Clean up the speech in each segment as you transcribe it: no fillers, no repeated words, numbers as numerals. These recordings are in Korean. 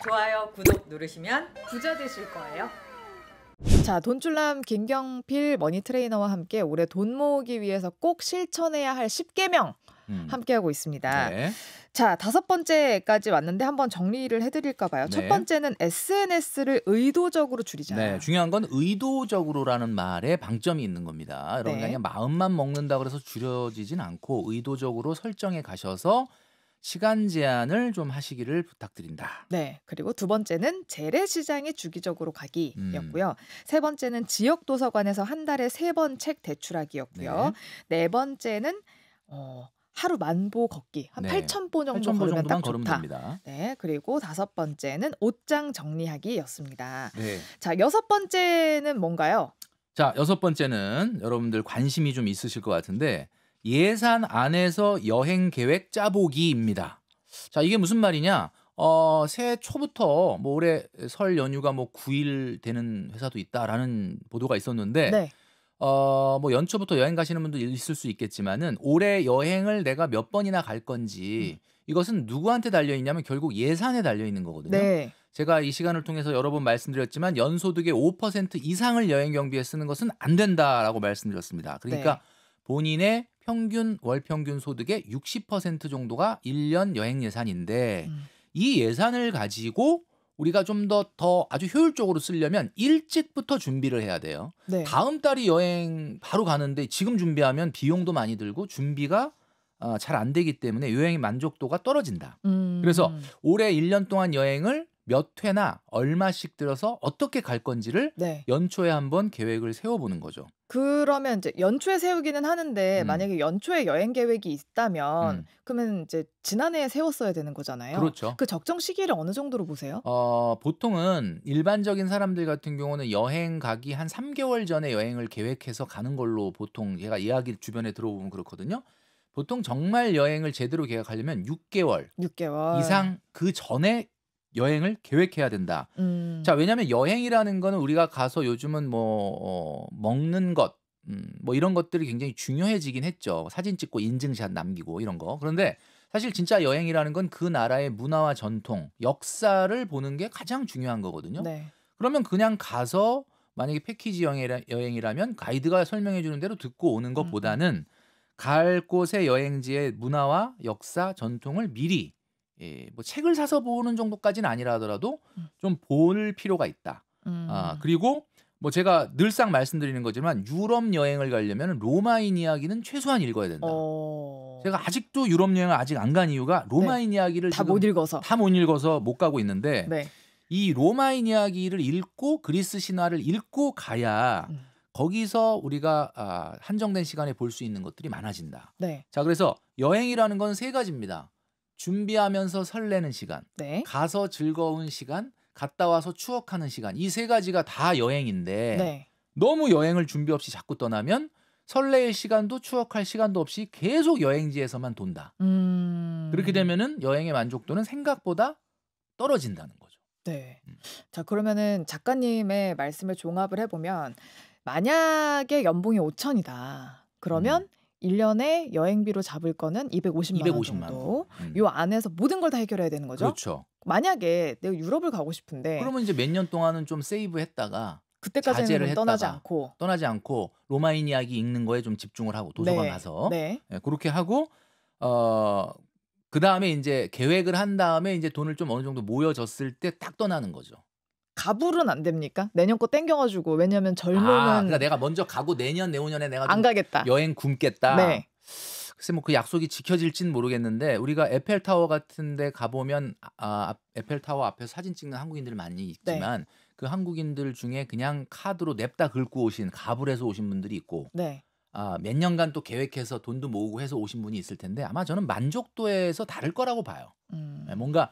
좋아요, 구독 누르시면 부자 되실 거예요. 자, 돈줄남 김경필 머니 트레이너와 함께 올해 돈 모으기 위해서 꼭 실천해야 할 10계명 함께하고 있습니다. 네. 자, 5번째까지 왔는데 한번 정리를 해드릴까 봐요. 네. 첫 번째는 SNS를 의도적으로 줄이자. 네, 중요한 건 의도적으로라는 말에 방점이 있는 겁니다. 여러분 네. 그냥 마음만 먹는다 그래서 줄여지진 않고 의도적으로 설정해 가셔서 시간 제한을 좀 하시기를 부탁드린다. 네. 그리고 두 번째는 재래시장에 주기적으로 가기였고요. 세 번째는 지역 도서관에서 한 달에 3번 책 대출하기였고요. 네 번째는 하루 만보 걷기. 한 네. 8,000보 정도 8,000보 걸으면 딱 정도만 걸으면 좋다. 됩니다. 네. 그리고 5번째는 옷장 정리하기였습니다. 네. 자, 6번째는 뭔가요? 자, 6번째는 여러분들 관심이 좀 있으실 것 같은데 예산 안에서 여행 계획 짜보기입니다. 자, 이게 무슨 말이냐? 새해 초부터 뭐 올해 설 연휴가 뭐 9일 되는 회사도 있다라는 보도가 있었는데 네. 뭐 연초부터 여행 가시는 분도 있을 수 있겠지만은 올해 여행을 내가 몇 번이나 갈 건지 이것은 누구한테 달려 있냐면 결국 예산에 달려 있는 거거든요. 네. 제가 이 시간을 통해서 여러 번 말씀드렸지만 연소득의 5% 이상을 여행 경비에 쓰는 것은 안 된다라고 말씀드렸습니다. 그러니까 네. 본인의 평균 월 평균 소득의 60% 정도가 1년 여행 예산인데 이 예산을 가지고 우리가 좀 더 아주 효율적으로 쓰려면 일찍부터 준비를 해야 돼요. 네. 다음 달이 여행 바로 가는데 지금 준비하면 비용도 많이 들고 준비가 잘 안 되기 때문에 여행의 만족도가 떨어진다. 그래서 올해 1년 동안 여행을 몇 회나 얼마씩 들어서 어떻게 갈 건지를 네. 연초에 한번 계획을 세워보는 거죠. 그러면 이제 연초에 세우기는 하는데 만약에 연초에 여행 계획이 있다면 그러면 이제 지난해에 세웠어야 되는 거잖아요. 그렇죠. 그 적정 시기를 어느 정도로 보세요? 보통은 일반적인 사람들 같은 경우는 여행 가기 한 3개월 전에 여행을 계획해서 가는 걸로 보통 제가 이야기 주변에 들어보면 그렇거든요. 보통 정말 여행을 제대로 계획하려면 6개월 6개월 이상 그 전에 여행을 계획해야 된다. 자, 왜냐하면 여행이라는 거는 우리가 가서 요즘은 뭐 먹는 것, 뭐 이런 것들이 굉장히 중요해지긴 했죠. 사진 찍고 인증샷 남기고 이런 거. 그런데 사실 진짜 여행이라는 건 그 나라의 문화와 전통, 역사를 보는 게 가장 중요한 거거든요. 네. 그러면 그냥 가서 만약에 패키지 여행이라면 가이드가 설명해 주는 대로 듣고 오는 것보다는 갈 곳의 여행지의 문화와 역사, 전통을 미리 뭐 책을 사서 보는 정도까지는 아니라 하더라도 좀 볼 필요가 있다. 그리고 뭐 제가 늘상 말씀드리는 거지만 유럽 여행을 가려면 로마인 이야기는 최소한 읽어야 된다. 제가 아직도 유럽 여행을 아직 안 간 이유가 로마인 이야기를 다 못 읽어서 다 못 읽어서 못 가고 있는데 네. 이 로마인 이야기를 읽고 그리스 신화를 읽고 가야 거기서 우리가 한정된 시간에 볼 수 있는 것들이 많아진다. 네. 자, 그래서 여행이라는 건 3가지입니다. 준비하면서 설레는 시간, 네. 가서 즐거운 시간, 갔다 와서 추억하는 시간. 이 3가지가 다 여행인데 네. 너무 여행을 준비 없이 자꾸 떠나면 설레일 시간도 추억할 시간도 없이 계속 여행지에서만 돈다. 그렇게 되면은 여행의 만족도는 생각보다 떨어진다는 거죠. 네. 자, 그러면은 작가님의 말씀을 종합을 해보면 만약에 연봉이 5천이다. 그러면 1년에 여행비로 잡을 거는 250만 원 250만 정도. 원. 요 안에서 모든 걸 다 해결해야 되는 거죠? 그렇죠. 만약에 내가 유럽을 가고 싶은데 그러면 이제 몇 년 동안은 좀 세이브했다가 그때까지는 자제를 그럼 했다가 떠나지 않고 로마인 이야기 읽는 거에 좀 집중을 하고 도서관 네. 가서 네. 그렇게 하고 그다음에 이제 계획을 한 다음에 이제 돈을 좀 어느 정도 모여졌을 때 딱 떠나는 거죠. 가불은 안 됩니까? 내년 거 땡겨가지고 왜냐면 젊음은 그러니까 내가 먼저 가고 내년 내후년에 내가 좀 안 가겠다. 여행 굶겠다. 네. 글쎄 뭐 그 약속이 지켜질지는 모르겠는데 우리가 에펠타워 같은 데 가보면 에펠타워 앞에서 사진 찍는 한국인들 많이 있지만 그 한국인들 중에 그냥 카드로 냅다 긁고 오신 가불에서 오신 분들이 있고 네. 몇 년간 또 계획해서 돈도 모으고 해서 오신 분이 있을 텐데 아마 저는 만족도에서 다를 거라고 봐요. 뭔가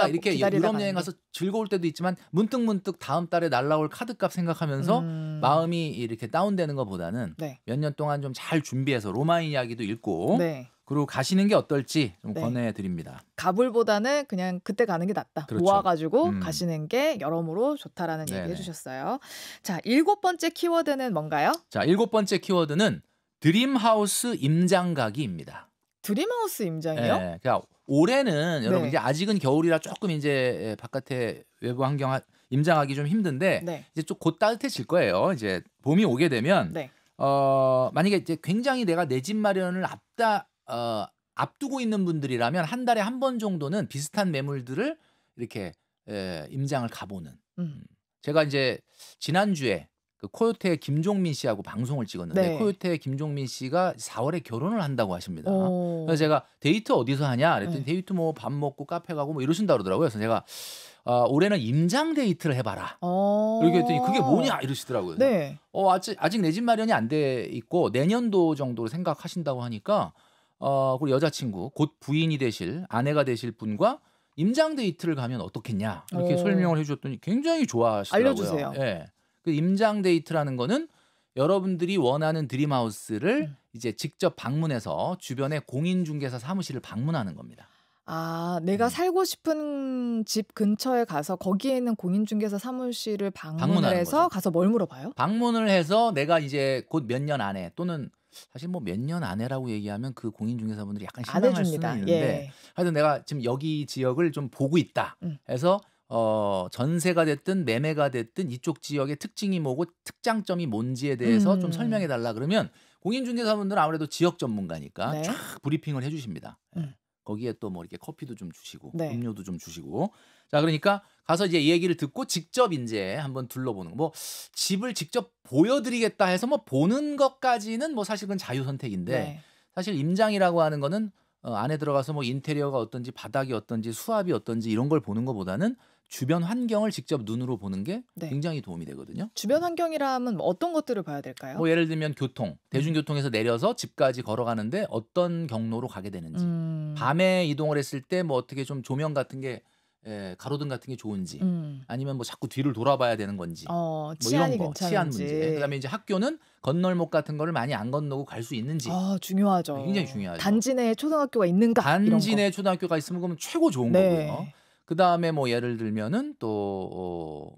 이렇게 유럽 여행 가서 즐거울 때도 있지만 문득 다음 달에 날라올 카드값 생각하면서 마음이 이렇게 다운되는 것보다는 몇 년 동안 좀 잘 준비해서 로마인 이야기도 읽고 그리고 가시는 게 어떨지 좀 권해드립니다. 가불보다는 그냥 그때 가는 게 낫다. 그렇죠. 모아가지고 가시는 게 여러모로 좋다라는 얘기 해주셨어요. 자, 7번째 키워드는 뭔가요? 자, 7번째 키워드는 드림하우스 임장 가기입니다. 드림하우스 임장이요? 네, 그러니까 올해는 여러분 네. 이제 아직은 겨울이라 조금 이제 바깥에 외부 환경 임장하기 좀 힘든데 네. 이제 좀 곧 따뜻해질 거예요. 이제 봄이 오게 되면 네. 만약에 이제 굉장히 내가 내 집 마련을 앞두고 있는 분들이라면 한 달에 한 번 정도는 비슷한 매물들을 이렇게 임장을 가보는. 제가 이제 지난주에 그 코요태 김종민 씨하고 방송을 찍었는데 네. 코요태 김종민 씨가 4월에 결혼을 한다고 하십니다. 오. 그래서 제가 데이트 어디서 하냐 그랬더니 네. 데이트 뭐 밥 먹고 카페 가고 뭐 이러신다 그러더라고요. 그래서 제가 올해는 임장 데이트를 해봐라. 이렇게 했더니 그게 뭐냐 이러시더라고요. 네. 아직 내 집 마련이 안 돼 있고 내년도 정도로 생각하신다고 하니까 그리고 여자친구 곧 부인이 되실 아내가 되실 분과 임장 데이트를 가면 어떻겠냐 이렇게 오. 설명을 해주셨더니 굉장히 좋아하시더라고요. 알려주세요. 예. 그 임장 데이트라는 거는 여러분들이 원하는 드림하우스를 이제 직접 방문해서 주변에 공인중개사 사무실을 방문하는 겁니다. 아, 내가 살고 싶은 집 근처에 가서 거기에 있는 공인중개사 사무실을 방문을 방문하는 해서 거죠. 가서 뭘 물어봐요? 방문을 해서 내가 이제 곧 몇 년 안에 또는 사실 뭐 몇 년 안에라고 얘기하면 그 공인중개사분들이 약간 안 실망할 해줍니다. 수는 있는데 예. 하여튼 내가 지금 여기 지역을 좀 보고 있다 해서 전세가 됐든 매매가 됐든 이쪽 지역의 특징이 뭐고 특장점이 뭔지에 대해서 좀 설명해 달라 그러면 공인중개사분들은 아무래도 지역 전문가니까 네. 쫙 브리핑을 해주십니다. 음. 거기에 또 뭐 이렇게 커피도 좀 주시고 네. 음료도 좀 주시고 자 그러니까 가서 이제 이 얘기를 듣고 직접 이제 한번 둘러보는 거. 뭐 집을 직접 보여드리겠다 해서 뭐 보는 것까지는 뭐 사실 그건 자유 선택인데 네. 사실 임장이라고 하는 거는 안에 들어가서 뭐 인테리어가 어떤지 바닥이 어떤지 수압이 어떤지 이런 걸 보는 것보다는 주변 환경을 직접 눈으로 보는 게 네. 굉장히 도움이 되거든요. 주변 환경이라면 어떤 것들을 봐야 될까요? 뭐 예를 들면 교통, 대중교통에서 내려서 집까지 걸어가는데 어떤 경로로 가게 되는지, 밤에 이동을 했을 때 뭐 어떻게 좀 조명 같은 게 가로등 같은 게 좋은지, 아니면 뭐 자꾸 뒤를 돌아봐야 되는 건지, 뭐 치안이 이런 거, 괜찮은지. 치안 문제. 그다음에 이제 학교는 건널목 같은 거를 많이 안 건너고 갈 수 있는지. 중요하죠. 굉장히 중요하죠. 단지 내에 초등학교가 있는가? 단지 내 초등학교가 있으면 그러면 최고 좋은 네. 거고요. 그다음에 뭐 예를 들면은 또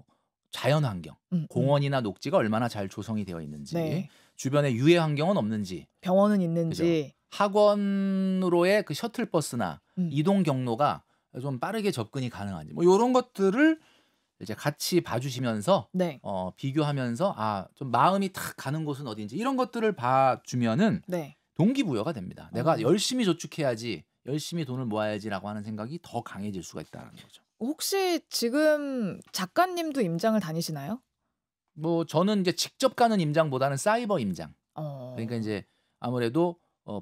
자연 환경, 공원이나 녹지가 얼마나 잘 조성이 되어 있는지, 네. 주변에 유해 환경은 없는지, 병원은 있는지. 학원으로의 그 셔틀버스나 이동 경로가 좀 빠르게 접근이 가능한지, 뭐 이런 것들을 이제 같이 봐주시면서 네. 비교하면서 좀 마음이 탁 가는 곳은 어딘지 이런 것들을 봐주면은 네. 동기부여가 됩니다. 내가 열심히 저축해야지, 열심히 돈을 모아야지라고 하는 생각이 더 강해질 수가 있다는 거죠. 혹시 지금 작가님도 임장을 다니시나요? 뭐 저는 이제 직접 가는 임장보다는 사이버 임장. 그러니까 이제 아무래도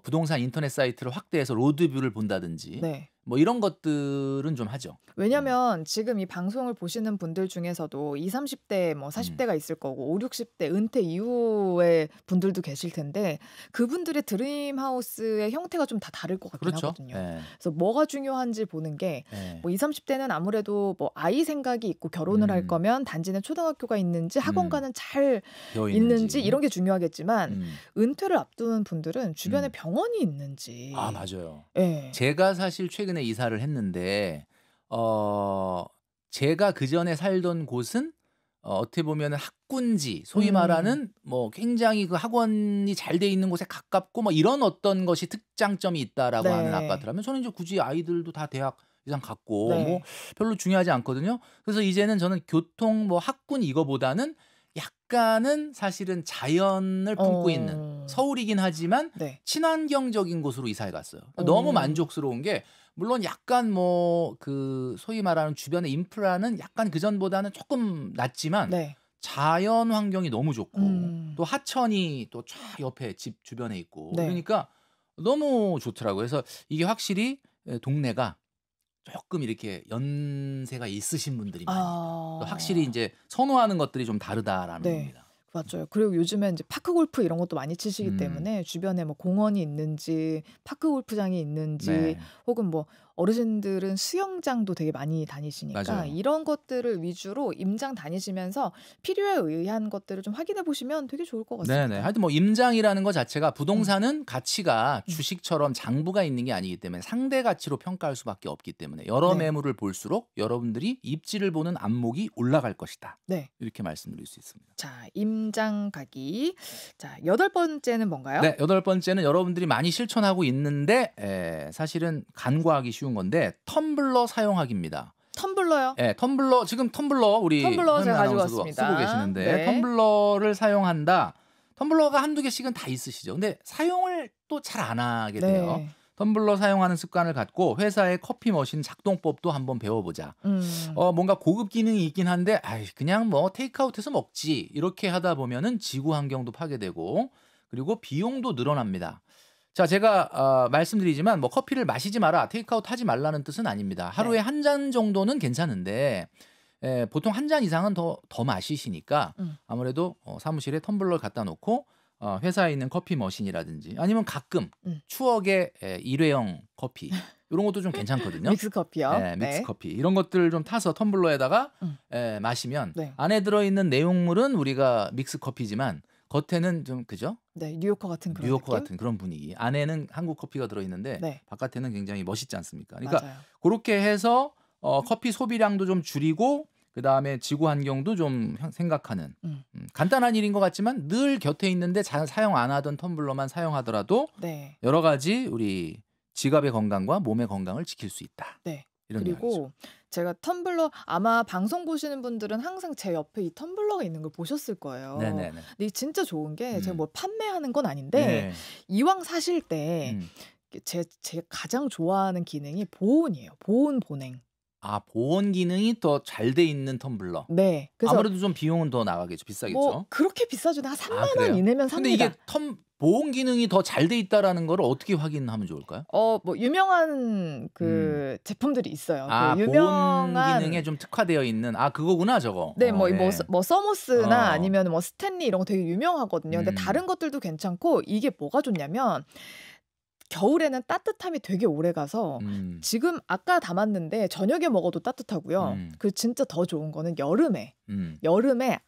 부동산 인터넷 사이트를 확대해서 로드뷰를 본다든지 네. 뭐 이런 것들은 좀 하죠. 왜냐면 지금 이 방송을 보시는 분들 중에서도 20, 30대 뭐 40대가 있을 거고 5, 60대 은퇴 이후의 분들도 계실 텐데 그분들의 드림하우스의 형태가 좀 다 다를 것 같긴 그렇죠. 하거든요. 네. 그래서 뭐가 중요한지 보는 게 네. 뭐 20, 30대는 아무래도 뭐 아이 생각이 있고 결혼을 할 거면 단지내 초등학교가 있는지 학원가는 잘 되어 있는지 이런 게 중요하겠지만 음. 은퇴를 앞두는 분들은 주변에 병원이 있는지. 맞아요. 네. 제가 사실 최근에 이사를 했는데 제가 그 전에 살던 곳은 어떻게 보면 학군지 소위 말하는 뭐 굉장히 그 학원이 잘 돼 있는 곳에 가깝고 뭐 이런 어떤 것이 특장점이 있다라고 네. 하는 아파트라면 저는 이제 굳이 아이들도 다 대학 이상 갔고 네. 뭐 별로 중요하지 않거든요. 그래서 이제는 저는 교통 뭐 학군 이거보다는 약간은 사실은 자연을 품고 있는 서울이긴 하지만 네. 친환경적인 곳으로 이사해 갔어요. 너무 만족스러운 게 물론 약간 뭐 그 소위 말하는 주변의 인프라는 약간 그 전보다는 조금 낮지만 네. 자연 환경이 너무 좋고 음. 또 하천이 또 쫙 옆에 집 주변에 있고 네. 그러니까 너무 좋더라고요. 그래서 이게 확실히 동네가 조금 이렇게 연세가 있으신 분들이 많이 또 확실히 이제 선호하는 것들이 좀 다르다라는 네. 겁니다. 맞아요. 그리고 요즘에 이제 파크 골프 이런 것도 많이 치시기 때문에 주변에 뭐 공원이 있는지 파크 골프장이 있는지 네. 혹은 뭐 어르신들은 수영장도 되게 많이 다니시니까 맞아요. 이런 것들을 위주로 임장 다니시면서 필요에 의한 것들을 좀 확인해 보시면 되게 좋을 것 같습니다. 네네. 하여튼 뭐 임장이라는 것 자체가 부동산은 가치가 주식처럼 장부가 있는 게 아니기 때문에 상대 가치로 평가할 수밖에 없기 때문에 여러 네. 매물을 볼수록 여러분들이 입지를 보는 안목이 올라갈 것이다. 네. 이렇게 말씀드릴 수 있습니다. 자, 임장 가기. 자, 8번째는 뭔가요? 네, 8번째는 여러분들이 많이 실천하고 있는데 사실은 간과하기 쉬운 쉬운 건데 텀블러 사용하기입니다. 텀블러요? 네, 텀블러 지금 텀블러 우리 텀블러 제가 가지고 아나운서도 왔습니다. 쓰고 계시는데 네. 텀블러를 사용한다. 텀블러가 한두 개씩은 다 있으시죠. 근데 사용을 또 잘 안 하게 돼요. 네. 텀블러 사용하는 습관을 갖고 회사의 커피 머신 작동법도 한번 배워보자. 뭔가 고급 기능이 있긴 한데 그냥 뭐 테이크아웃해서 먹지 이렇게 하다 보면은 지구 환경도 파괴되고 그리고 비용도 늘어납니다. 자, 제가 말씀드리지만 뭐 커피를 마시지 마라, 테이크아웃 하지 말라는 뜻은 아닙니다. 하루에 네. 한 잔 정도는 괜찮은데 보통 한 잔 이상은 더 마시시니까 아무래도 사무실에 텀블러 갖다 놓고 회사에 있는 커피 머신이라든지 아니면 가끔 추억의 일회용 커피 이런 것도 좀 괜찮거든요. 믹스 커피요. 네, 믹스 커피 이런 것들 좀 타서 텀블러에다가 마시면 네. 안에 들어있는 내용물은 우리가 믹스 커피지만 겉에는 좀 그죠? 네, 뉴요커 같은 그런 뉴요커 느낌? 같은 그런 분위기. 안에는 한국 커피가 들어있는데 네. 바깥에는 굉장히 멋있지 않습니까? 그러니까 맞아요. 그렇게 해서 커피 소비량도 좀 줄이고 그 다음에 지구 환경도 좀 생각하는 간단한 일인 것 같지만 늘 곁에 있는데 잘 사용 안 하던 텀블러만 사용하더라도 네. 여러 가지 우리 지갑의 건강과 몸의 건강을 지킬 수 있다. 네. 이런 그리고 이야기죠. 제가 텀블러 아마 방송 보시는 분들은 항상 제 옆에 이 텀블러가 있는 걸 보셨을 거예요. 네네네. 근데 이게 진짜 좋은 게 제가 음. 뭘 판매하는 건 아닌데 네. 이왕 사실 때 음. 제가 가장 좋아하는 기능이 보온이에요. 보온 보냉. 보온 기능이 더 잘 돼 있는 텀블러. 네. 그래서 아무래도 좀 비용은 더 나가겠죠. 비싸겠죠. 뭐 그렇게 비싸지도 한 3만 원 그래요? 이내면 근데 삽니다. 이게 보온 기능이 더 잘 돼 있다라는 걸 어떻게 확인하면 좋을까요? 뭐 유명한 그 제품들이 있어요. 그 보온 유명한 기능에 좀 특화되어 있는 그거구나 저거. 네, 뭐 네. 서모스나 어. 아니면 뭐 스탠리 이런 거 되게 유명하거든요. 근데 다른 것들도 괜찮고 이게 뭐가 좋냐면 겨울에는 따뜻함이 되게 오래 가서 지금 아까 담았는데 저녁에 먹어도 따뜻하고요. 그 진짜 더 좋은 거는 여름에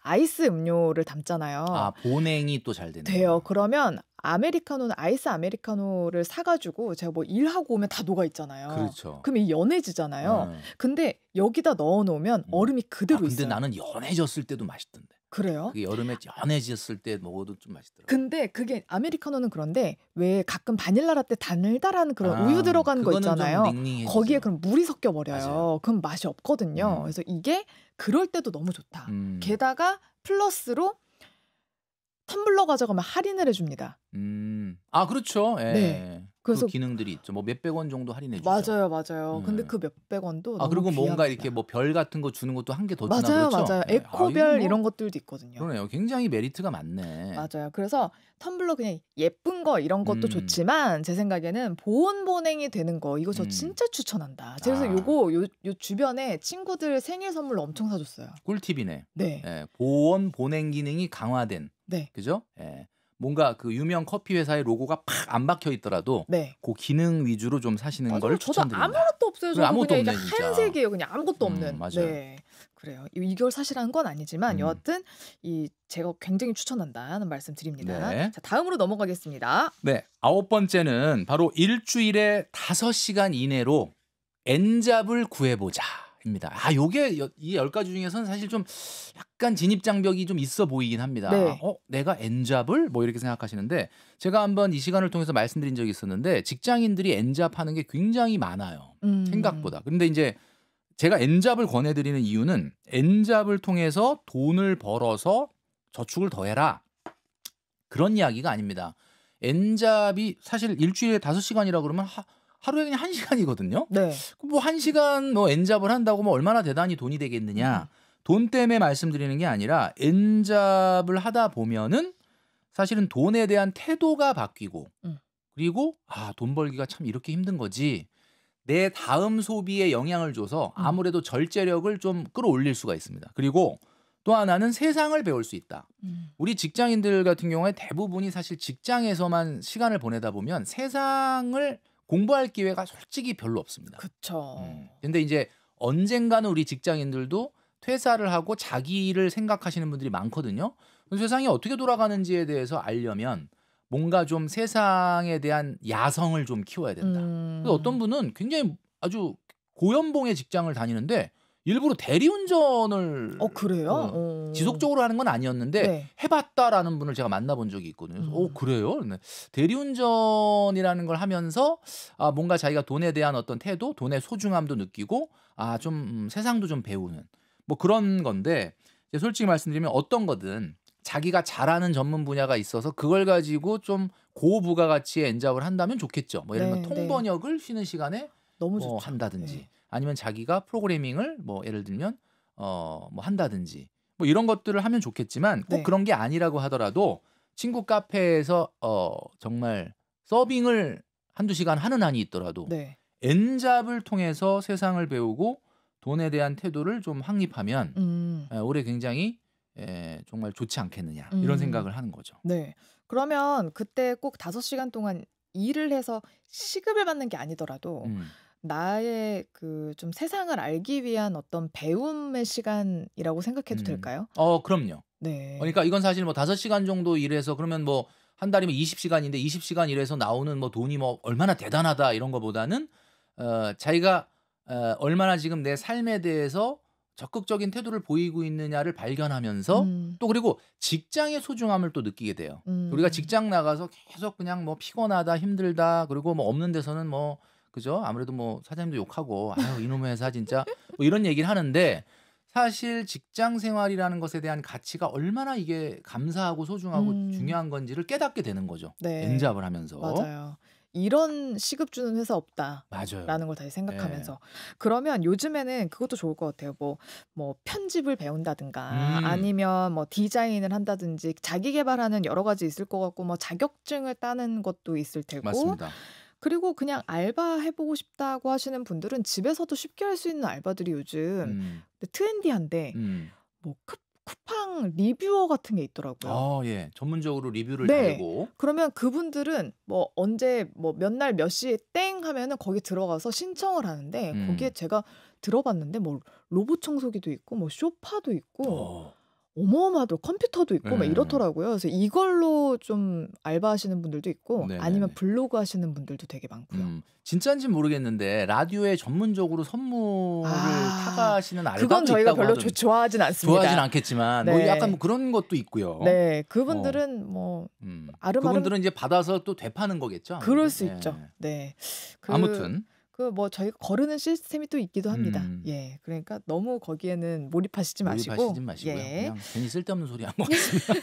아이스 음료를 담잖아요. 보냉이 또 잘 되네요. 돼요. 그러면 아이스 아메리카노를 사가지고 제가 뭐 일하고 오면 다 녹아 있잖아요. 그렇죠. 그럼 이 연해지잖아요. 근데 여기다 넣어놓으면 얼음이 그대로 근데 있어요. 나는 연해졌을 때도 맛있던데. 그래요? 그게 여름에 연해졌을 때 먹어도 좀 맛있더라고요. 근데 그게 아메리카노는 그런데 왜 가끔 바닐라 라떼 달달한 그런 우유 들어간 거 그거는 좀 있잖아요. 닝닝해지죠. 거기에 그럼 물이 섞여 버려요. 맞아요. 그럼 맛이 없거든요. 그래서 이게 그럴 때도 너무 좋다. 게다가 플러스로 텀블러 가져가면 할인을 해줍니다. 그렇죠. 예. 네. 그래서 그래서 기능들이 있죠. 뭐 몇백 원 정도 할인해 주죠. 맞아요. 근데 그 몇백 원도 너무 그리고 뭔가 귀합니다. 이렇게 뭐 별 같은 거 주는 것도 한 개 더 주나 맞아요, 그렇죠? 맞아요. 예. 에코별 이거 이런 것들도 있거든요. 그러네요. 굉장히 메리트가 많네. 맞아요. 그래서 텀블러 그냥 예쁜 거 이런 것도 좋지만 제 생각에는 보온 보냉이 되는 거 이거 저 진짜 추천한다. 그래서 요 주변에 친구들 생일 선물로 엄청 사줬어요. 꿀팁이네. 네. 예, 보온 보냉 기능이 강화된. 네. 그죠? 예. 뭔가 그 유명 커피 회사의 로고가 팍 안 박혀 있더라도 네. 그 기능 위주로 좀 사시는 맞아요. 걸 저도 추천드립니다. 아무것도 없어요. 저도 아무것도 그냥 이게 없네, 진짜. 하얀색이에요. 그냥 아무것도 없는. 맞아요. 네. 그래요. 이걸 사시라는 건 아니지만 여하튼 제가 굉장히 추천한다는 말씀 드립니다. 네. 자, 다음으로 넘어가겠습니다. 네, 9번째는 바로 일주일에 5시간 이내로 N잡을 구해보자. 입니다. 요게 이 10가지 중에서는 사실 좀 약간 진입장벽이 좀 있어 보이긴 합니다. 네. 내가 N잡을? 뭐 이렇게 생각하시는데 제가 한번 이 시간을 통해서 말씀드린 적이 있었는데 직장인들이 N잡 하는 게 굉장히 많아요. 생각보다. 근데 이제 제가 N잡을 권해드리는 이유는 N잡을 통해서 돈을 벌어서 저축을 더 해라. 그런 이야기가 아닙니다. N잡이 사실 일주일에 5시간이라 그러면 하루에 그냥 1시간이거든요. 네. 뭐 1시간 뭐 N잡을 한다고 뭐 얼마나 대단히 돈이 되겠느냐. 돈 때문에 말씀드리는 게 아니라 N잡을 하다 보면은 사실은 돈에 대한 태도가 바뀌고 그리고 돈 벌기가 참 이렇게 힘든 거지. 내 다음 소비에 영향을 줘서 아무래도 절제력을 좀 끌어올릴 수가 있습니다. 그리고 또 하나는 세상을 배울 수 있다. 우리 직장인들 같은 경우에 대부분이 사실 직장에서만 시간을 보내다 보면 세상을 공부할 기회가 솔직히 별로 없습니다. 그렇죠. 근데 이제 언젠가는 우리 직장인들도 퇴사를 하고 자기 일을 생각하시는 분들이 많거든요. 세상이 어떻게 돌아가는지에 대해서 알려면 뭔가 좀 세상에 대한 야성을 좀 키워야 된다. 그래서 어떤 분은 굉장히 아주 고연봉의 직장을 다니는데 일부러 대리운전을 그래요? 지속적으로 하는 건 아니었는데 네. 해봤다라는 분을 제가 만나본 적이 있거든요. 그래서 그래요? 네. 대리운전이라는 걸 하면서 뭔가 자기가 돈에 대한 어떤 태도, 돈의 소중함도 느끼고 좀 세상도 좀 배우는 뭐 그런 건데 이제 솔직히 말씀드리면 어떤 거든 자기가 잘하는 전문 분야가 있어서 그걸 가지고 좀 고부가가치의 엔잡을 한다면 좋겠죠. 뭐 예를 들면 네, 통번역을 쉬는 시간에 너무 뭐 좋죠. 한다든지 네. 아니면 자기가 프로그래밍을 뭐 예를 들면 뭐 한다든지 뭐 이런 것들을 하면 좋겠지만 꼭 네. 그런 게 아니라고 하더라도 친구 카페에서 정말 서빙을 한두 시간 하는 한이 있더라도 네. 엔잡을 통해서 세상을 배우고 돈에 대한 태도를 좀 확립하면 올해 굉장히 정말 좋지 않겠느냐 이런 생각을 하는 거죠. 네. 그러면 그때 꼭 5시간 동안 일을 해서 시급을 받는 게 아니더라도 나의 그 좀 세상을 알기 위한 어떤 배움의 시간이라고 생각해도 될까요? 그럼요. 네. 그러니까 이건 사실 뭐 5시간 정도 일해서 그러면 뭐 한 달이면 20시간인데 20시간 일해서 나오는 뭐 돈이 뭐 얼마나 대단하다 이런 거보다는 자기가 얼마나 지금 내 삶에 대해서 적극적인 태도를 보이고 있느냐를 발견하면서 또 그리고 직장의 소중함을 또 느끼게 돼요. 우리가 직장 나가서 계속 그냥 뭐 피곤하다, 힘들다, 그리고 뭐 없는 데서는 뭐 그죠? 아무래도 뭐 사장님도 욕하고 아유 이놈의 회사 진짜 뭐 이런 얘기를 하는데 사실 직장 생활이라는 것에 대한 가치가 얼마나 이게 감사하고 소중하고 중요한 건지를 깨닫게 되는 거죠. 네. 엔잡을 하면서. 맞아요. 이런 시급 주는 회사 없다라는 맞아요. 걸 다시 생각하면서. 그러면 요즘에는 그것도 좋을 것 같아요. 뭐 편집을 배운다든가 아니면 뭐 디자인을 한다든지 자기 개발하는 여러 가지 있을 것 같고 뭐 자격증을 따는 것도 있을 테고. 맞습니다. 그리고 그냥 알바 해보고 싶다고 하시는 분들은 집에서도 쉽게 할 수 있는 알바들이 요즘 트렌디한데 뭐 쿠팡 리뷰어 같은 게 있더라고요. 예. 전문적으로 리뷰를 네. 달고. 그러면 그분들은 뭐 언제 뭐 몇 날 몇 시에 땡 하면은 거기 들어가서 신청을 하는데 거기에 제가 들어봤는데 뭐 로봇 청소기도 있고 뭐 소파도 있고 어마어마하더라고요. 컴퓨터도 있고 막 이렇더라고요. 그래서 이걸로 좀 알바하시는 분들도 있고 네네네. 아니면 블로그 하시는 분들도 되게 많고요. 진짜인지는 모르겠는데 라디오에 전문적으로 선물을 타가시는 알바도 그건 저희가 있다고 별로 하던데. 좋아하진 않습니다. 좋아하진 않겠지만 뭐 네. 약간 뭐 그런 것도 있고요. 네, 그분들은 뭐 아름아름 그분들은 이제 받아서 또 되파는 거겠죠. 아무래도. 그럴 수 있죠. 네. 아무튼 뭐 저희가 거르는 시스템이 또 있기도 합니다. 음. 그러니까 너무 거기에는 몰입하시지 마시고. 몰입하시진 마시고요. 그냥 괜히 쓸데없는 소리 한 것 같습니다.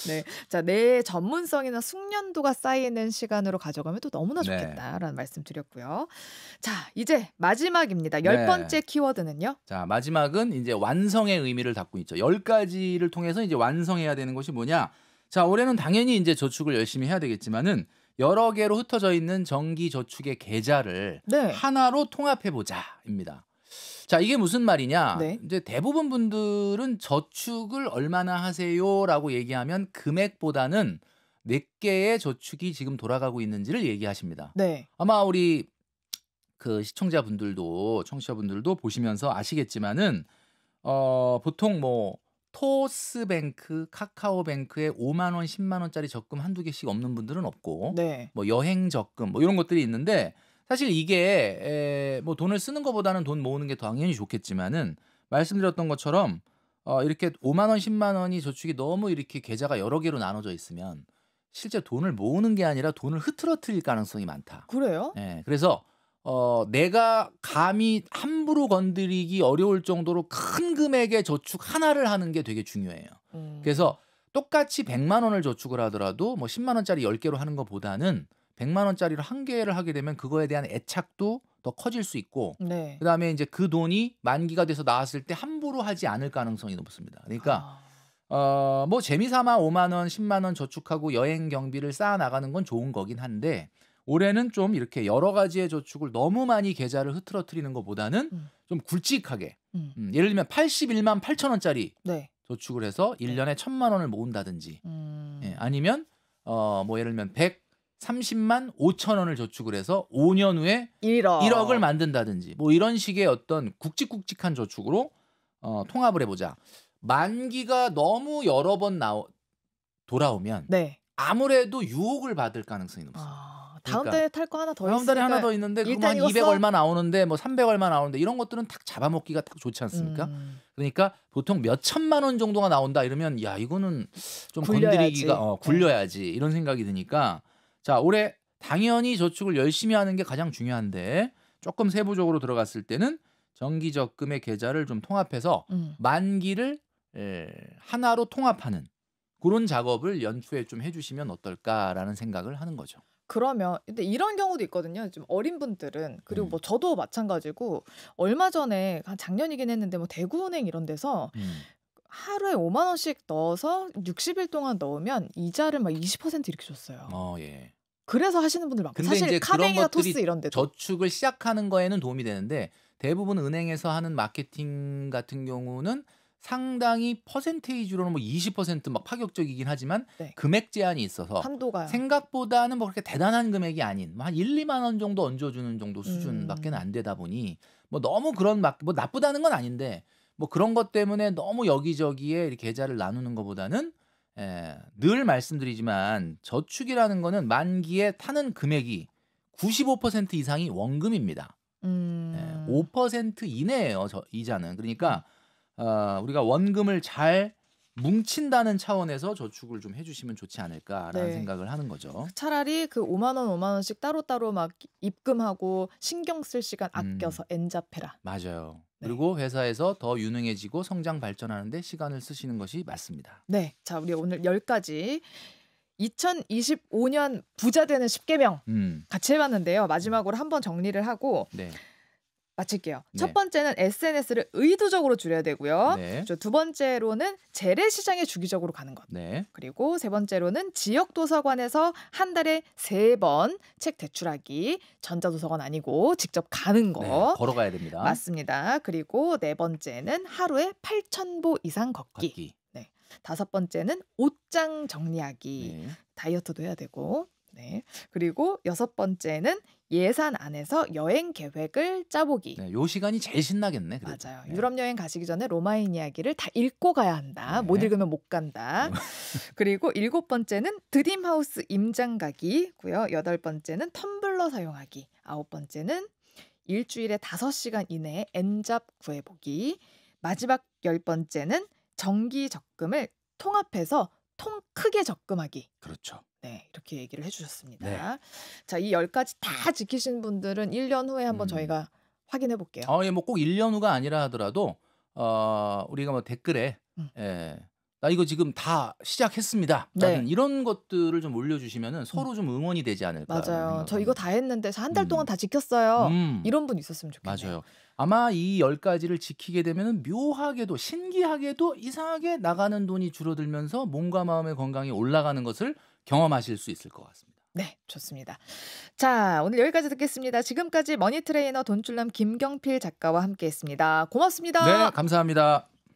네. 자, 내 전문성이나 숙련도가 쌓이는 시간으로 가져가면 또 너무나 좋겠다라는 말씀 드렸고요. 자, 이제 마지막입니다. 10번째 키워드는요? 자, 마지막은 이제 완성의 의미를 담고 있죠. 10가지를 통해서 이제 완성해야 되는 것이 뭐냐? 자, 올해는 당연히 이제 저축을 열심히 해야 되겠지만은 여러 개로 흩어져 있는 정기 저축의 계좌를 하나로 통합해 보자입니다. 자, 이게 무슨 말이냐? 이제 대부분 분들은 저축을 얼마나 하세요라고 얘기하면 금액보다는 몇 개의 저축이 지금 돌아가고 있는지를 얘기하십니다. 아마 우리 그 시청자분들도 청취자분들도 보시면서 아시겠지만은 보통 뭐 토스뱅크, 카카오뱅크에 5만 원, 10만 원짜리 적금 한두 개씩 없는 분들은 없고 뭐 여행 적금 뭐 이런 것들이 있는데 사실 이게 뭐 돈을 쓰는 것보다는 돈 모으는 게 당연히 좋겠지만은 말씀드렸던 것처럼 이렇게 5만 원, 10만 원이 저축이 너무 이렇게 계좌가 여러 개로 나눠져 있으면 실제 돈을 모으는 게 아니라 돈을 흐트러뜨릴 가능성이 많다. 그래요? 네, 그래서 내가 감히 함부로 건드리기 어려울 정도로 큰 금액의 저축 하나를 하는 게 되게 중요해요. 그래서 똑같이 100만 원을 저축을 하더라도 뭐 10만 원짜리 10개로 하는 것보다는 100만 원짜리로 한 개를 하게 되면 그거에 대한 애착도 더 커질 수 있고 그다음에 이제 그 돈이 만기가 돼서 나왔을 때 함부로 하지 않을 가능성이 높습니다. 그러니까 뭐 재미삼아 5만 원, 10만 원 저축하고 여행 경비를 쌓아 나가는 건 좋은 거긴 한데 올해는 좀 이렇게 여러 가지의 저축을 너무 많이 계좌를 흐트러뜨리는 것보다는 좀 굵직하게 예를 들면 81만 8천 원짜리 저축을 해서 1년에 1,000만 원을 모은다든지 아니면 뭐 예를 들면 130만 5천 원을 저축을 해서 5년 후에 1억을 만든다든지 뭐 이런 식의 어떤 굵직굵직한 저축으로 통합을 해보자. 만기가 너무 여러 번 돌아오면 아무래도 유혹을 받을 가능성이 높습니다. 다음 그러니까 달에 탈 거 하나 더 다음 달에 하나 있으니까 더 있는데 그거 일단 한 이거 200 써. 얼마 나오는데 뭐 300 얼마 나오는데 이런 것들은 딱 잡아먹기가 딱 좋지 않습니까? 그러니까 보통 몇 천만 원 정도가 나온다 이러면 야 이거는 좀 굴려야지. 건드리기가 굴려야지 이런 생각이 드니까 자 올해 당연히 저축을 열심히 하는 게 가장 중요한데 조금 세부적으로 들어갔을 때는 정기적금의 계좌를 좀 통합해서 만기를 하나로 통합하는 그런 작업을 연초에 좀 해주시면 어떨까라는 생각을 하는 거죠. 그러면 근데 이런 경우도 있거든요. 좀 어린 분들은 그리고 음. 뭐 저도 마찬가지고 얼마 전에 한 작년이긴 했는데 뭐 대구은행 이런 데서 하루에 5만 원씩 넣어서 60일 동안 넣으면 이자를 막 20% 이렇게 줬어요. 예. 그래서 하시는 분들 많고 근데 사실 이제 그런 카뱅이나 것들이 토스 이런 데도 저축을 시작하는 거에는 도움이 되는데 대부분 은행에서 하는 마케팅 같은 경우는 상당히 퍼센테이지로는 뭐 20%막 파격적이긴 하지만 네. 금액 제한이 있어서 한도가 생각보다는 뭐 그렇게 대단한 금액이 아닌 뭐 한 1, 2만 원 정도 얹어주는 정도 수준밖에 안 되다 보니 뭐 너무 그런 뭐 나쁘다는 건 아닌데 뭐 그런 것 때문에 너무 여기저기에 이렇게 계좌를 나누는 것보다는 늘 말씀드리지만 저축이라는 거는 만기에 타는 금액이 95% 이상이 원금입니다. 5% 이내예요. 이자는. 그러니까 우리가 원금을 잘 뭉친다는 차원에서 저축을 좀 해주시면 좋지 않을까라는 네. 생각을 하는 거죠. 차라리 그 5만 원씩 따로따로 막 입금하고 신경 쓸 시간 아껴서 엔잡해라. 맞아요. 네. 그리고 회사에서 더 유능해지고 성장 발전하는 데 시간을 쓰시는 것이 맞습니다. 네. 자, 우리 오늘 10가지 2025년 부자 되는 10계명 같이 해봤는데요. 마지막으로 한번 정리를 하고 네. 마칠게요. 네. 첫 번째는 SNS를 의도적으로 줄여야 되고요. 네. 두 번째로는 재래시장에 주기적으로 가는 것. 네. 그리고 세 번째로는 지역도서관에서 한 달에 3번 책 대출하기. 전자도서관 아니고 직접 가는 거. 네. 걸어가야 됩니다. 맞습니다. 그리고 네 번째는 하루에 8,000보 이상 걷기. 네. 다섯 번째는 옷장 정리하기. 네. 다이어트도 해야 되고. 네. 그리고 여섯 번째는 예산 안에서 여행 계획을 짜보기. 네, 요 시간이 제일 신나겠네. 그래도. 맞아요. 네. 유럽 여행 가시기 전에 로마인 이야기를 다 읽고 가야 한다. 네. 못 읽으면 못 간다. 그리고 일곱 번째는 드림하우스 임장 가기고요. 여덟 번째는 텀블러 사용하기. 아홉 번째는 일주일에 5시간 이내에 엔잡 구해보기. 마지막 10번째는 정기 적금을 통합해서 통 크게 적금하기. 그렇죠. 네, 이렇게 얘기를 해주셨습니다. 네. 자, 이 10가지 다 지키신 분들은 1년 후에 한번 저희가 확인해 볼게요. 예, 뭐 꼭 1년 후가 아니라 하더라도 우리가 뭐 댓글에 나 이거 지금 다 시작했습니다. 네. 이런 것들을 좀 올려주시면은 서로 좀 응원이 되지 않을까. 맞아요. 저 이거 다 했는데 한 달 동안 다 지켰어요. 이런 분 있었으면 좋겠네요. 맞아요. 아마 이 10가지를 지키게 되면은 묘하게도 신기하게도 이상하게 나가는 돈이 줄어들면서 몸과 마음의 건강이 올라가는 것을 경험하실 수 있을 것 같습니다. 네, 좋습니다. 자, 오늘 여기까지 듣겠습니다. 지금까지 머니트레이너 돈줄남 김경필 작가와 함께했습니다. 고맙습니다. 네, 감사합니다.